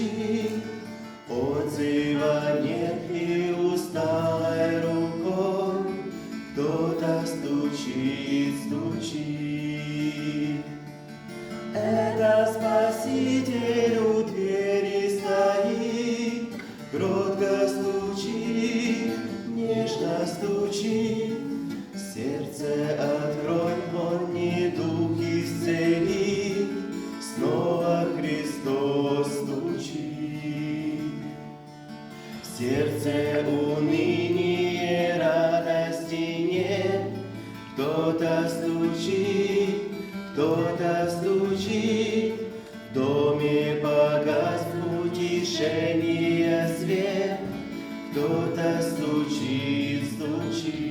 стучит, отзыва нет и усталой рукой кто-то стучит, стучит. Это Спаситель у двери стоит, кротко стучит, нежно стучит. Сердце открой, Он недуг исцелит, снова Христос стучит. В сердце уныние, радости нет, кто-то стучит, кто-то стучит. В доме погас утешения свет, кто-то стучит, стучит.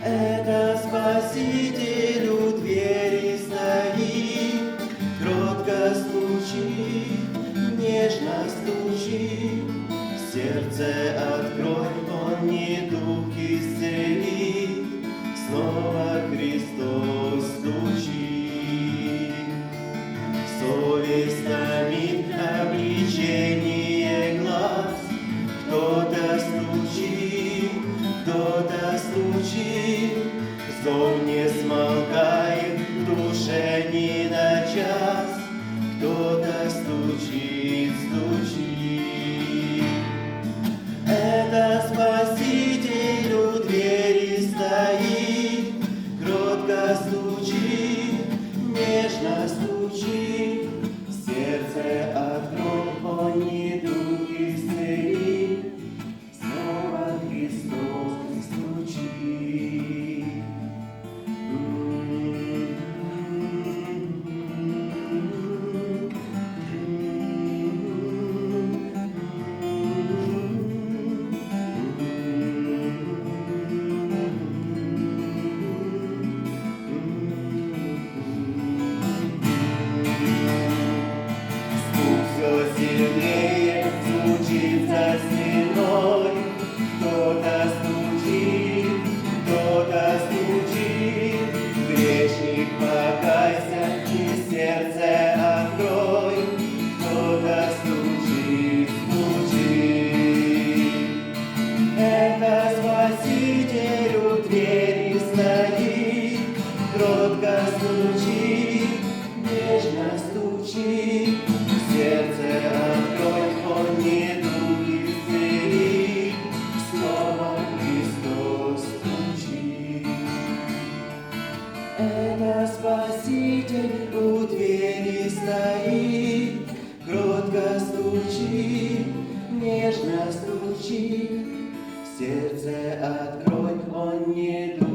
Это Спаситель у двери стоит, кротко стучит, нежно стучит. Сердце открой, Он недуг исцелит, снова Христос стучит. Совесть томит обличение глаз, кто-то стучит, кто-то стучит. Зов не смолкает в душе ни на час, кто-то стучит, стучит. Это Спаситель у двери стоит, кротко стучит, нежно стучит. Сердце открой, Он недуг исцелит, снова Христос стучит. Сильнее звучит за стеной, кто-то стучит, кто-то стучит. Грешник, покайся и сердце открой, кто-то стучит, стучит. Это Спаситель у двери стоит, кротко стучит, нежно стучит. Сердце открой, Он недуг исцелит, снова Христос стучит. Это Спаситель у двери стоит, кротко стучит, нежно стучит. Сердце открой, Он недуг